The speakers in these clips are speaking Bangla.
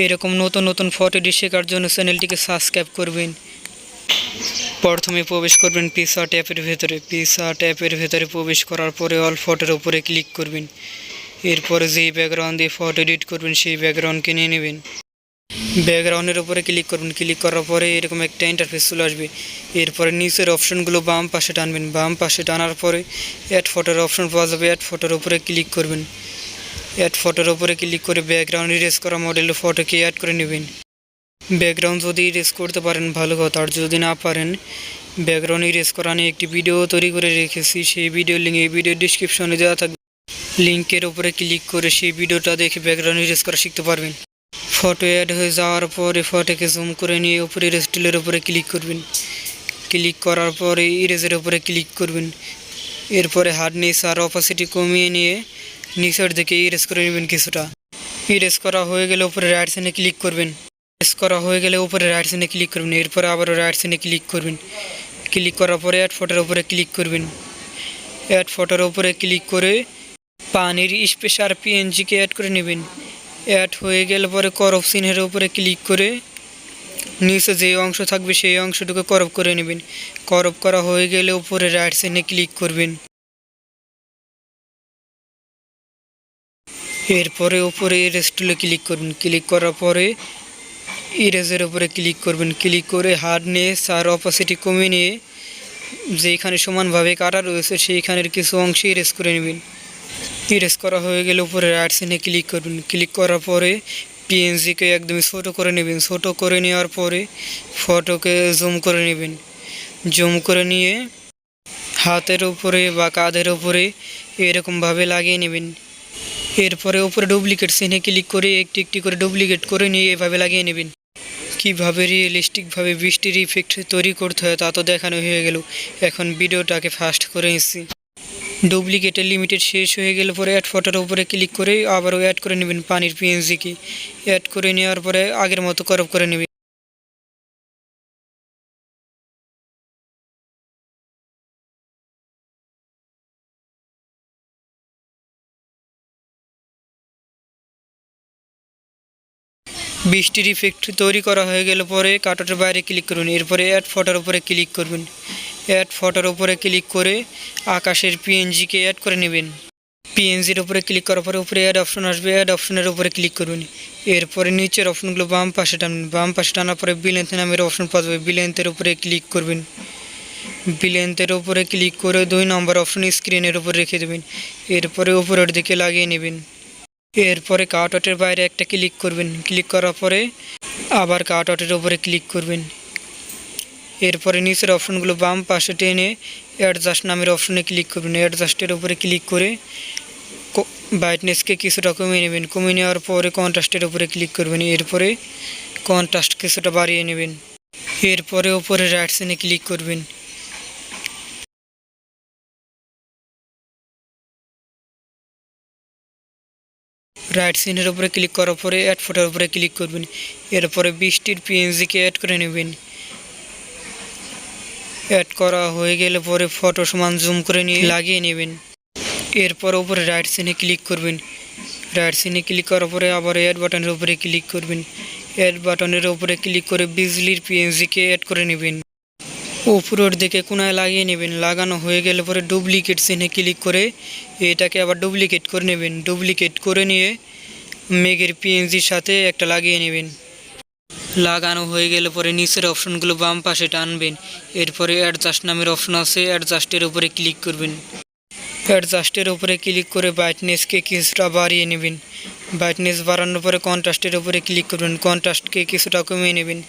এরকম নতুন নতুন ফটো এডিট শেখার জন্য চ্যানেলটিকে সাবস্ক্রাইব করবেন। প্রথমে প্রবেশ করবেন পিকসার্ট অ্যাপের ভেতরে। পিকসার্ট অ্যাপের ভেতরে প্রবেশ করার পরে অল ফটোর উপরে ক্লিক করবেন। এরপরে যেই ব্যাকগ্রাউন্ড দিয়ে ফটো এডিট করবেন সেই ব্যাকগ্রাউন্ডকে নিয়ে নেবেন। ব্যাকগ্রাউন্ডের উপরে ক্লিক করবেন। ক্লিক করার পরে এরকম একটা ইন্টারফেস চলে আসবে। এরপরে নিচের অপশনগুলো বাম পাশে টানবেন। বাম পাশে টানার পরে অ্যাড ফটোর অপশন পাওয়া যাবে। অ্যাড ফটোর উপরে ক্লিক করবেন। অ্যাড ফটোর উপরে ক্লিক করে ব্যাকগ্রাউন্ড ইরেজ করা মডেলের ফটোকে অ্যাড করে নেবেন। ব্যাকগ্রাউন্ড যদি ইরেজ করতে পারেন ভালো কথা, আর যদি না পারেন ব্যাকগ্রাউন্ড ইরেজ করা নিয়ে একটি ভিডিও তৈরি করে রেখেছি, সেই ভিডিও লিঙ্ক এই ভিডিও ডিসক্রিপশনে দেওয়া থাকবে। লিঙ্কের উপরে ক্লিক করে সেই ভিডিওটা দেখে ব্যাকগ্রাউন্ড ইরেজ করা শিখতে পারবেন। ফটো অ্যাড হয়ে যাওয়ার পরে ফটোকে জুম করে নিয়ে উপরে ইরেজ টুলের উপরে ক্লিক করবেন। ক্লিক করার পরে ইরেজের উপরে ক্লিক করবেন। এরপরে হার্ডনেস আর অপাসিটি কমিয়ে নিয়ে নিচের দিকে ইরেজ করে নেবেন কিছুটা। ইরেজ করা হয়ে গেলে উপরে রাইট সাইডে ক্লিক করবেন। ইরেজ করা হয়ে গেলে উপরে রাইট সাইডে ক্লিক করবেন। এরপরে আবারও রাইট সাইডে ক্লিক করবেন। ক্লিক করার পরে অ্যাড ফটোর উপরে ক্লিক করবেন। অ্যাড ফটোর উপরে ক্লিক করে পানির স্পেস আর পিএনজিকে অ্যাড করে নেবেন। অ্যাড হয়ে গেলে পরে করব চিহ্নের উপরে ক্লিক করে নিচে যে অংশ থাকবে সেই অংশটুকু করব করে নেবেন। করব করা হয়ে গেলে উপরে রাইট সাইডে ক্লিক করবেন। এরপরে উপরে ইরেজ টুলে ক্লিক করবেন। ক্লিক করার পরে ইরেজের উপরে ক্লিক করবেন। ক্লিক করে হার্ডনেস আর অপাসিটি কমিয়ে নিয়ে যেখানে সমানভাবে কাটা রয়েছে সেইখানের কিছু অংশ ইরেজ করে নেবেন। ইরেজ করা হয়ে গেলে উপরে রাইট সাইডে ক্লিক করবেন। ক্লিক করার পরে পিএনজিকে একদমই ছোটো করে নেবেন। ছোটো করে নেওয়ার পরে ফটোকে জুম করে নেবেন। জুম করে নিয়ে হাতের উপরে বা কাঁধের উপরে এরকমভাবে লাগিয়ে নেবেন। এরপরে উপরে ডুপ্লিকেট চিহ্নে ক্লিক করে একটি একটি করে ডুপ্লিকেট করে নিয়ে এভাবে লাগিয়ে নেবেন। কীভাবে রিয়েলিস্টিকভাবে বৃষ্টির ইফেক্ট তৈরি করতে হয় তা তো দেখানো হয়ে গেল। এখন ভিডিওটাকে ফাস্ট করে নিচ্ছি। ডুপ্লিকেটের লিমিটেড শেষ হয়ে গেলে পরে অ্যাড ফটোর উপরে ক্লিক করে আবারও অ্যাড করে নেবেন পানির পিএনজিকে। অ্যাড করে নেওয়ার পরে আগের মতো করব করে নেবেন। বৃষ্টির ইফেক্ট তৈরি করা হয়ে গেলে পরে কাটারের বাইরে ক্লিক করবেন। এরপরে অ্যাড ফটোর উপরে ক্লিক করবেন। অ্যাড ফটোর উপরে ক্লিক করে আকাশের পিএনজিকে অ্যাড করে নেবেন। পিএনজির উপরে ক্লিক করার পরে উপরে অ্যাড অপশন আসবে। অ্যাড অপশনের উপরে ক্লিক করবেন। এরপরে নিচের অপশনগুলো বাম পাশে টানবেন। বাম পাশে টানার পরে বিলেন্থ নামের অপশন পাওয়া যাবে। বিলেন্থের উপরে ক্লিক করবেন। বিলেন্থের উপরে ক্লিক করে 2 নম্বর অপশন স্ক্রিনের উপরে রেখে দেবেন। এরপরে উপরের দিকে লাগিয়ে নেবেন। এরপরে কাটআউটের বাইরে একটা ক্লিক করবেন। ক্লিক করার পরে আবার কাটআউটের উপরে ক্লিক করবেন। এরপরে নিচের অপশনগুলো বাম পাশে টেনে অ্যাডজাস্ট নামের অপশনে ক্লিক করবেন। অ্যাডজাস্টের উপরে ক্লিক করে ব্রাইটনেসকে কিছুটা কমিয়ে নেবেন। কমিয়ে নেওয়ার পরে কন্ট্রাস্টের উপরে ক্লিক করবেন। এরপরে কন্ট্রাস্ট কিছুটা বাড়িয়ে নেবেন। এরপরে উপরে রাইট সাইডে ক্লিক করবেন। রাইট সাইডের উপরে ক্লিক করার পরে অ্যাড ফটোর উপরে ক্লিক করবেন। এরপরে বৃষ্টির পিএনজিকে অ্যাড করে নেবেন। অ্যাড করা হয়ে গেলে পরে ফটো সমান জুম করে নিয়ে লাগিয়ে নেবেন। এরপর উপরে রাইট সাইডে ক্লিক করবেন। রাইট সাইডে ক্লিক করার পরে আবার অ্যাড বাটনের উপরে ক্লিক করবেন। অ্যাড বাটনের উপরে ক্লিক করে বিজলির পিএনজিকে অ্যাড করে নেবেন। উপরের দিকে কোনায় লাগিয়ে নেবেন। লাগানো হয়ে গেলে পরে ডুপ্লিকেট চিহ্নে ক্লিক করে এটাকে আবার ডুপ্লিকেট করে নেবেন। ডুপ্লিকেট করে নিয়ে মেঘের পিএনজির সাথে একটা লাগিয়ে নেবেন। লাগানো হয়ে গেলে পরে নিচের অপশনগুলো বাম পাশে টানবেন। এরপরে অ্যাডজাস্ট নামের অপশন আছে, অ্যাডজাস্টের উপরে ক্লিক করবেন। অ্যাডজাস্টের উপরে ক্লিক করে ব্রাইটনেসকে কিছুটা বাড়িয়ে নেবেন। ব্রাইটনেস বাড়ানোর পরে কন্ট্রাস্টের উপরে ক্লিক করবেন। কন্ট্রাস্টকে কিছুটা কমিয়ে নেবেন।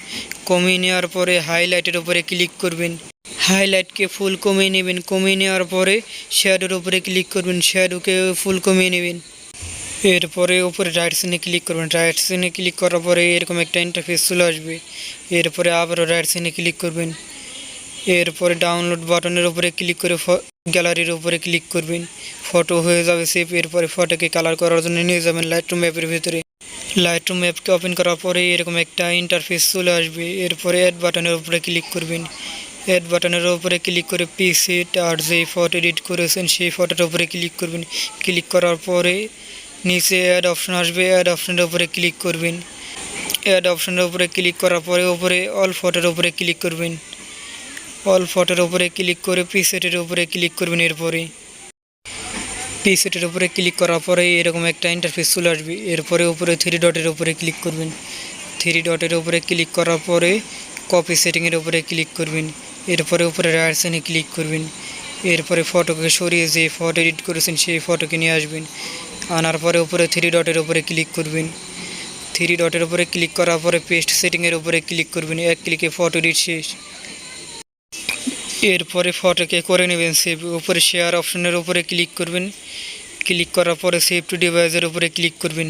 কমিয়ে নেওয়ার পরে হাইলাইটের উপরে ক্লিক করবেন। হাইলাইটকে ফুল কমিয়ে নেবেন। কমিয়ে নেওয়ার পরে শ্যাডোর উপরে ক্লিক করবেন। শ্যাডোকে ফুল কমিয়ে নেবেন। এরপরে উপরে রাইট সাইডে ক্লিক করবেন। রাইট সাইডে ক্লিক করার পরে এরকম একটা ইন্টারফেস চলে আসবে। এরপরে আবারও রাইট সাইডে ক্লিক করবেন। এরপরে ডাউনলোড বাটনের উপরে ক্লিক করে গ্যালারির উপরে ক্লিক করবেন। ফটো হয়ে যাবে সেভ। এরপরে ফটোকে কালার করার জন্য নিয়ে যাবেন লাইটরুম অ্যাপের ভিতরে। লাইটরুম অ্যাপকে ওপেন করার পরে এরকম একটা ইন্টারফেস চলে আসবে। এরপরে অ্যাড বাটনের উপরে ক্লিক করবেন। অ্যাড বাটনের উপরে ক্লিক করে পিকসার্ট আর যেই ফটো এডিট করেছেন সেই ফটোর উপরে ক্লিক করবেন। ক্লিক করার পরে নিচে অ্যাড অপশন আসবে। অ্যাড অপশনের উপরে ক্লিক করবেন। অ্যাড অপশনের উপরে ক্লিক করার পরে উপরে অল ফটোর উপরে ক্লিক করবেন। অল ফটোর উপরে ক্লিক করে প্রিসেটের উপরে ক্লিক করবেন। এরপরে প্রিসেটের উপরে ক্লিক করার পরে এরকম একটা ইন্টারফেস চলে আসবে। এরপরে উপরে 3 ডটের উপরে ক্লিক করবেন। 3 ডটের উপরে ক্লিক করার পরে কপি সেটিংয়ের উপরে ক্লিক করবেন। এরপরে উপরে রাইট সাইডে ক্লিক করবেন। এরপরে ফটোকে সরিয়ে যে ফটো এডিট করেছেন সেই ফটোকে নিয়ে আসবেন। আনার পরে উপরে 3 ডটের উপরে ক্লিক করবেন। 3 ডটের উপরে ক্লিক করার পরে পেস্ট সেটিংয়ের উপরে ক্লিক করবেন। এক ক্লিকে ফটো এডিট শেষ। এরপরে ফটোকে করে নেবেন সেভ। উপরে শেয়ার অপশনের উপরে ক্লিক করবেন। ক্লিক করার পরে সেভ টু ডিভাইসের উপরে ক্লিক করবেন।